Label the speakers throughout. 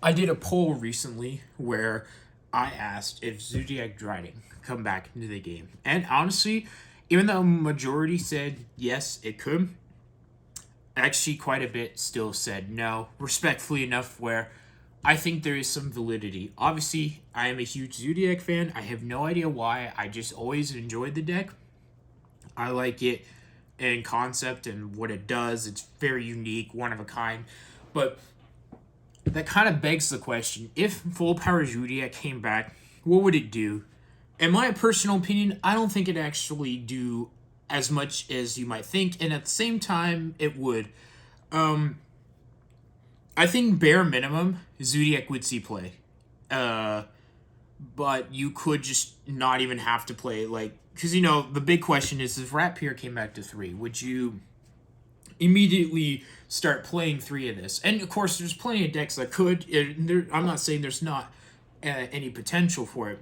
Speaker 1: I did a poll recently where I asked if Zoodiac Dryden could come back into the game. And honestly, even though majority said yes, it could, actually quite a bit still said no, respectfully enough, where I think there is some validity. Obviously, I am a huge Zoodiac fan. I have no idea why. I just always enjoyed the deck. I like it in concept and what it does. It's very unique, one of a kind. But that kind of begs the question, if Full Power Zodiac came back, what would it do? In my personal opinion, I don't think it actually do as much as you might think, and at the same time, it would. Um, I think bare minimum, Zodiac would see play. Uh, but you could just not even have to play, like, because, the big question is, if Rapier came back to 3, would you immediately start playing 3 of this? And of course, there's plenty of decks that could. I'm not saying there's not any potential for it.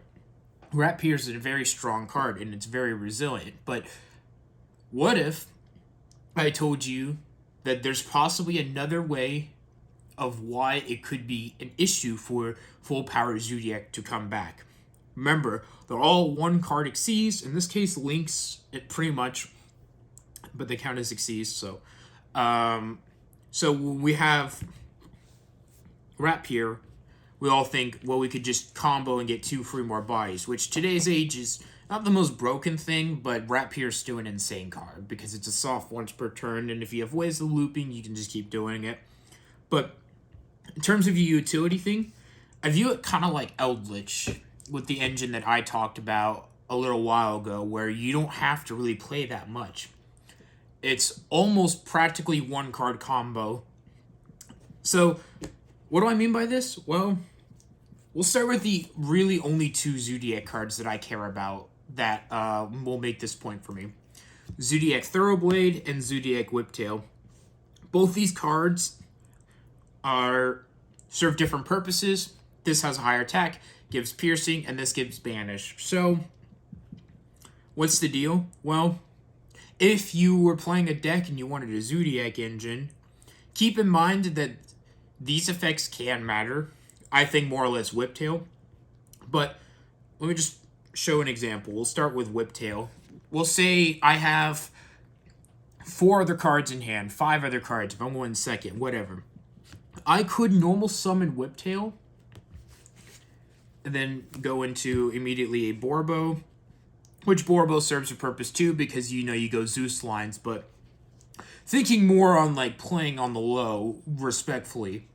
Speaker 1: Rapier is a very strong card and it's very resilient. But what if I told you that there's possibly another way of why it could be an issue for Full Power Zodiac to come back? Remember, they're all one card Xyz. In this case, Links, it pretty much, but they count as Xyz. So we have Rapier. We all think, well, we could just combo and get 2 free more bodies, which today's age is not the most broken thing, but Rapier is still an insane card because it's a soft once per turn, and if you have ways of looping, you can just keep doing it. But in terms of your utility thing, I view it kind of like Eldritch with the engine that I talked about a little while ago, where you don't have to really play that much. It's almost practically one card combo. So, what do I mean by this? Well, we'll start with the really only 2 Zodiac cards that I care about that will make this point for me. Zodiac Thoroughblade and Zodiac Whiptail. Both these cards serve different purposes. This has a higher attack, gives piercing, and this gives banish. So, what's the deal? Well, if you were playing a deck and you wanted a Zoodiac engine, keep in mind that these effects can matter. I think more or less Whiptail. But let me just show an example. We'll start with Whiptail. We'll say I have 4 other cards in hand, 5 other cards, if I'm going second, whatever. I could normal summon Whiptail and then go into immediately a Borbo, which Borbo serves a purpose too because you go Zeus lines, but thinking more on like playing on the low, respectfully,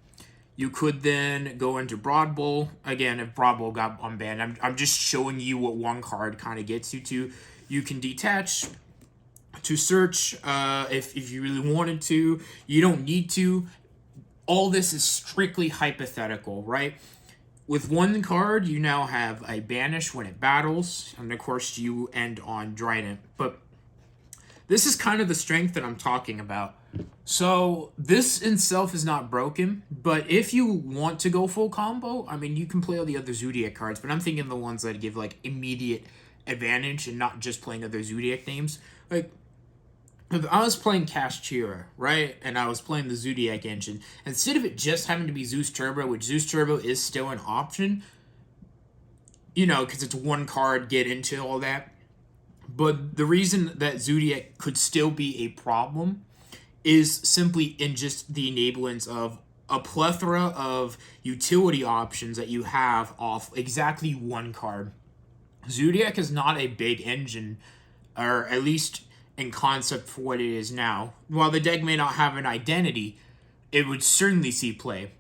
Speaker 1: you could then go into Broad Bowl. Again, if Broad Bowl got unbanned, I'm just showing you what one card kind of gets you to. You can detach to search if you really wanted to. You don't need to. All this is strictly hypothetical, right? With one card, you now have a banish when it battles, and of course you end on Trident. But this is kind of the strength that I'm talking about. So this in itself is not broken, but if you want to go full combo, I mean, you can play all the other Zodiac cards, but I'm thinking the ones that give like immediate advantage and not just playing other Zodiac names. Like, if I was playing Kashchira, right, and I was playing the Zodiac Engine, instead of it just having to be Zeus Turbo, which Zeus Turbo is still an option, because it's one card, get into all that. But the reason that Zodiac could still be a problem is simply in just the enablance of a plethora of utility options that you have off exactly one card. Zodiac is not a big engine, or at least in concept for what it is now. While the deck may not have an identity, it would certainly see play.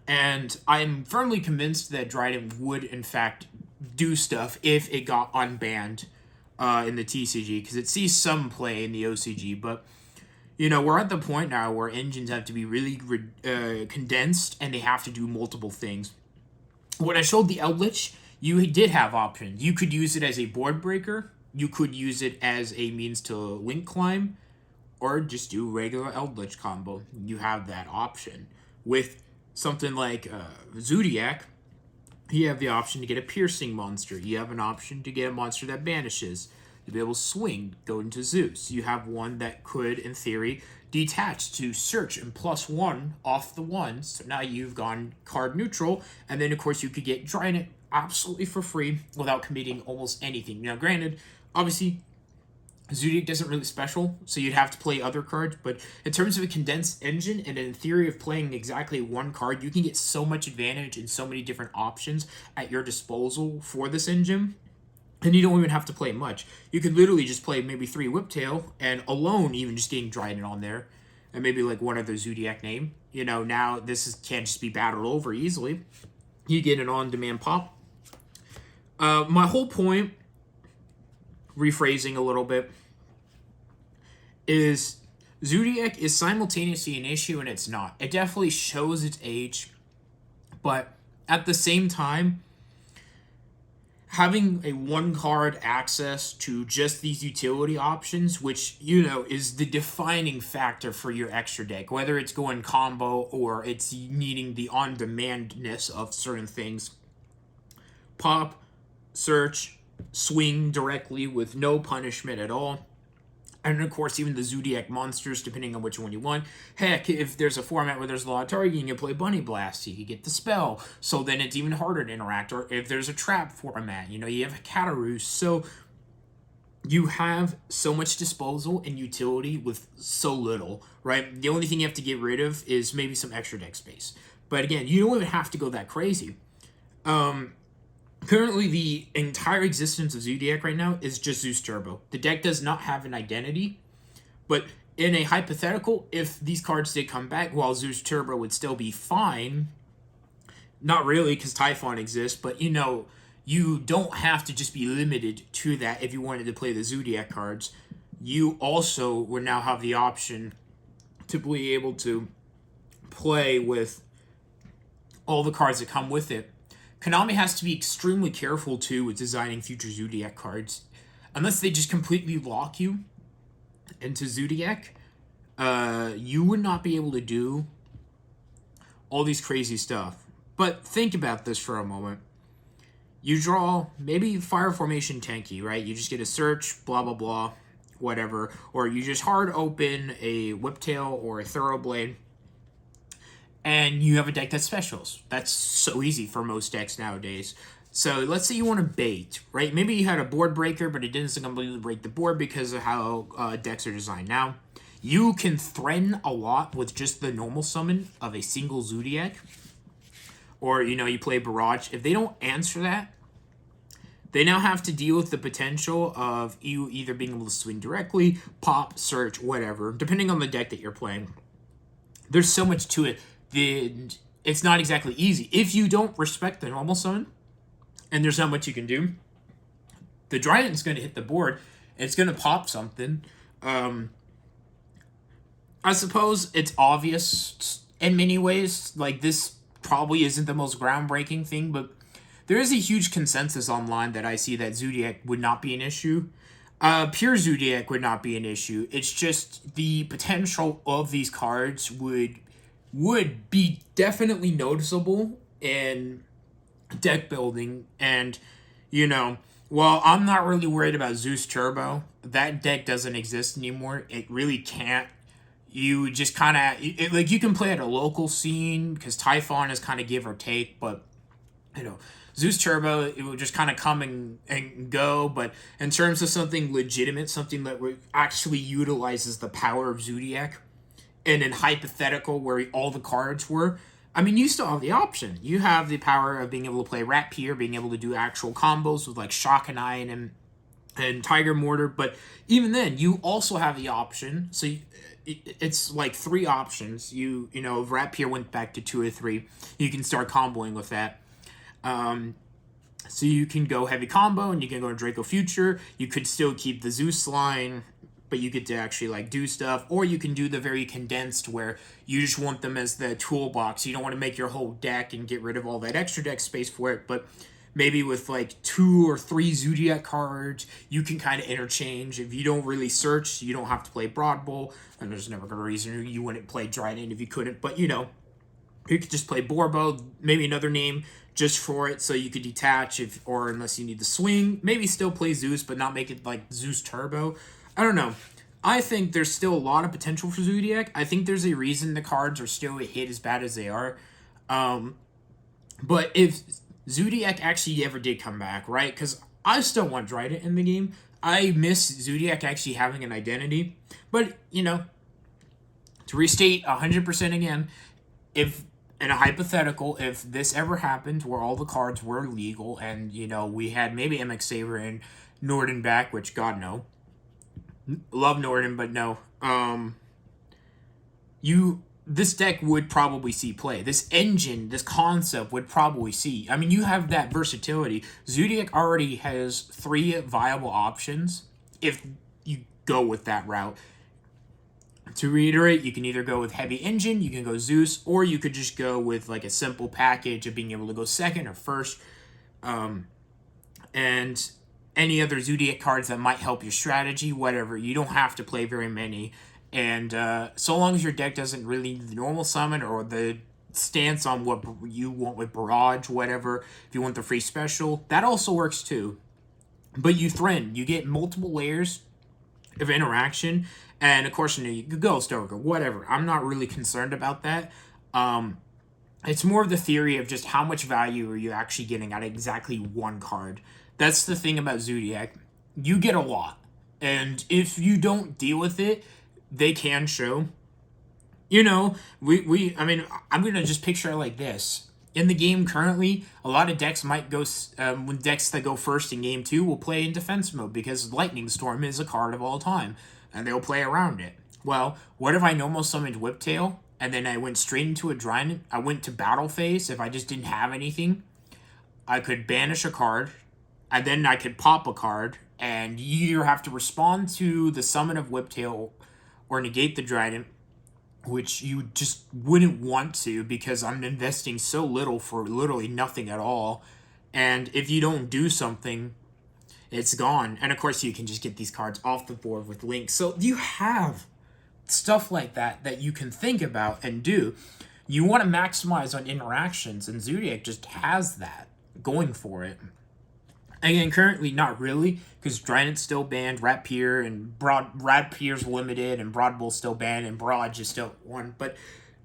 Speaker 1: And I'm firmly convinced that Dryden would, in fact, do stuff if it got unbanned in the TCG, because it sees some play in the OCG, but we're at the point now where engines have to be really condensed, and they have to do multiple things. When I showed the Eldritch, you did have options. You could use it as a board breaker, you could use it as a means to link climb, or just do regular Eldritch combo. You have that option. With something like Zodiac, you have the option to get a piercing monster. You have an option to get a monster that banishes. to be able to swing, go into Zeus. You have one that could, in theory, detach to search and +1 off the one. So now you've gone card neutral, and then of course you could get Drynet absolutely for free without committing almost anything. Now, granted, obviously, Zoodiac doesn't really special, so you'd have to play other cards, but in terms of a condensed engine and in theory of playing exactly one card, you can get so much advantage and so many different options at your disposal for this engine, and you don't even have to play much. You could literally just play maybe 3 Whiptail, and alone even just getting Dryden on there, and maybe like one other Zoodiac name. You know, now can't just be battled over easily. You get an on-demand pop. My whole point, rephrasing a little bit, is Zoodiac is simultaneously an issue and it's not. It definitely shows its age, but at the same time, having a one card access to just these utility options, which, you know, is the defining factor for your extra deck, whether it's going combo or it's needing the on-demandness of certain things. Pop, search, swing directly with no punishment at all. And of course, even the Zoodiac monsters, depending on which one you want. Heck, if there's a format where there's a lot of targeting, you can play Bunny Blast, you can get the spell, so then it's even harder to interact. Or if there's a trap format, you know, you have Cataroo. So you have so much disposal and utility with so little, right? The only thing you have to get rid of is maybe some extra deck space. But again, you don't even have to go that crazy. Currently, the entire existence of Zoodiac right now is just Zeus Turbo. The deck does not have an identity, but in a hypothetical, if these cards did come back, while Zeus Turbo would still be fine, not really because Typhon exists, but you know, you don't have to just be limited to that if you wanted to play the Zoodiac cards. You also would now have the option to be able to play with all the cards that come with it. Konami has to be extremely careful, too, with designing future Zoodiac cards. Unless they just completely lock you into Zoodiac, you would not be able to do all these crazy stuff. But think about this for a moment. You draw maybe Fire Formation Tanky, right? You just get a search, blah, blah, blah, whatever. Or you just hard open a Whiptail or a Thoroughblade, and you have a deck that specials. That's so easy for most decks nowadays. So let's say you want to bait, right? Maybe you had a board breaker, but it didn't completely break the board because of how decks are designed now. You can threaten a lot with just the normal summon of a single Zoodiac. Or, you know, you play Barrage. If they don't answer that, they now have to deal with the potential of you either being able to swing directly, pop, search, whatever, depending on the deck that you're playing. There's so much to it. It's not exactly easy. If you don't respect the normal summon, and there's not much you can do, the Dryden's going to hit the board. It's going to pop something. I suppose it's obvious in many ways. Like, this probably isn't the most groundbreaking thing, but there is a huge consensus online that I see that Zoodiac would not be an issue. Pure Zoodiac would not be an issue. It's just the potential of these cards would be definitely noticeable in deck building. And, you know, while I'm not really worried about Zeus Turbo, that deck doesn't exist anymore. It really can't. You just kind of, like, you can play at a local scene because Typhon is kind of give or take, but, you know, Zeus Turbo, it would just kind of come and go. But in terms of something legitimate, something that actually utilizes the power of Zoodiac, and in hypothetical where all the cards were, I mean, you still have the option. You have the power of being able to play Rapier, being able to do actual combos with like Shock and Iron and Tiger Mortar. But even then, you also have the option. So it's like 3 options. You know, if Rapier went back to 2 or 3, you can start comboing with that. So you can go heavy combo and you can go to Draco Future. You could still keep the Zeus line, but you get to actually like do stuff. Or you can do the very condensed where you just want them as the toolbox. You don't want to make your whole deck and get rid of all that extra deck space for it, but maybe with like 2 or 3 Zoodiac cards, you can kind of interchange. If you don't really search, you don't have to play Broad Bowl, and there's never a reason you wouldn't play Dryden if you couldn't, but you know, you could just play Borbo, maybe another name, just for it, so you could detach or unless you need to swing. Maybe still play Zeus, but not make it like Zeus Turbo. I don't know. I think there's still a lot of potential for Zoodiac. I think there's a reason the cards are still hit as bad as they are. But if Zoodiac actually ever did come back, right? Because I still want Dryden in the game. I miss Zoodiac actually having an identity. But, to restate 100% again, if in a hypothetical, if this ever happened where all the cards were legal and, we had maybe MX Saber and Norden back, which God no. Love Norden, but no. This deck would probably see play. This engine, this concept would probably see. I mean, you have that versatility. Zoodiac already has 3 viable options if you go with that route. To reiterate, you can either go with heavy engine, you can go Zeus, or you could just go with like a simple package of being able to go second or first. And any other Zoodiac cards that might help your strategy, whatever. You don't have to play very many. And so long as your deck doesn't really need the normal summon or the stance on what you want with Barrage, whatever, if you want the free special, that also works too. But you you get multiple layers of interaction, and of course, you could go Stoker, whatever. I'm not really concerned about that. It's more of the theory of just how much value are you actually getting out of exactly one card. That's the thing about Zoodiac. You get a lot, and if you don't deal with it, they can show. I mean, I'm going to just picture it like this. In the game currently, a lot of decks might go, when decks that go first in game 2 will play in defense mode because Lightning Storm is a card of all time, and they'll play around it. Well, what if I normal summoned Whiptail, and then I went straight into a Dryden? I went to battle phase if I just didn't have anything. I could banish a card, and then I could pop a card, and you either have to respond to the summon of Whiptail or negate the Dryden, which you just wouldn't want to because I'm investing so little for literally nothing at all. And if you don't do something, it's gone. And of course, you can just get these cards off the board with links. So you have stuff like that you can think about and do. You want to maximize on interactions, and Zoodiac just has that going for it. Again, currently not really, because Dryden's still banned, Ratpier and Ratpier's limited, and Broadbull's still banned, and Barrage is still one. But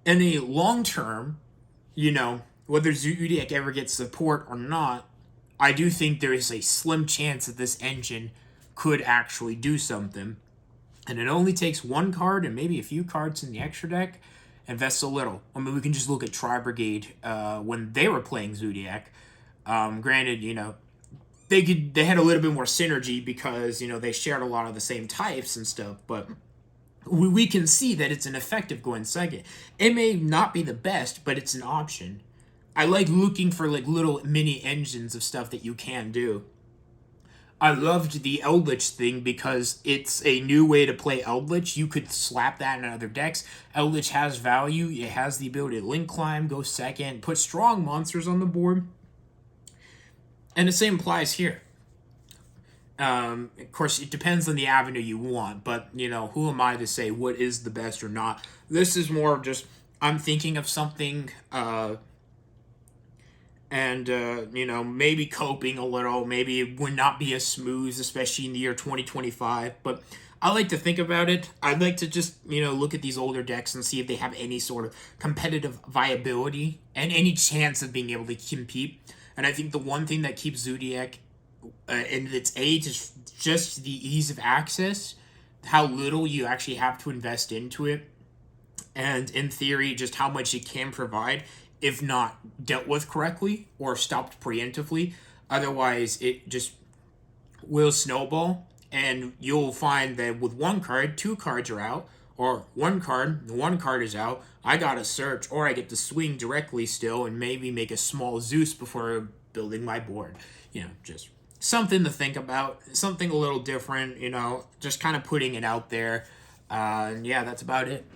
Speaker 1: in a long term, whether Zoodiac ever gets support or not, I do think there is a slim chance that this engine could actually do something. And it only takes one card and maybe a few cards in the extra deck, invest a little. I mean, we can just look at Tri-Brigade when they were playing Zoodiac. Granted, they had a little bit more synergy because, they shared a lot of the same types and stuff, but we can see that it's an effective going second. It may not be the best, but it's an option. I like looking for like little mini engines of stuff that you can do. I loved the Eldritch thing because it's a new way to play Eldritch. You could slap that in other decks. Eldritch has value. It has the ability to link climb, go second, put strong monsters on the board. And the same applies here. Of course, it depends on the avenue you want, but, who am I to say what is the best or not? This is more of just, I'm thinking of something, maybe coping a little, maybe it would not be as smooth, especially in the year 2025, but I like to think about it. I'd like to just, look at these older decks and see if they have any sort of competitive viability and any chance of being able to compete. And I think the one thing that keeps Zoodiac in its age is just the ease of access, how little you actually have to invest into it, and in theory, just how much it can provide if not dealt with correctly or stopped preemptively. Otherwise, it just will snowball, and you'll find that with one card, 2 cards are out, or one card is out, I gotta search, or I get to swing directly still and maybe make a small Zeus before building my board. Just something to think about, something a little different, just kind of putting it out there. And yeah, that's about it.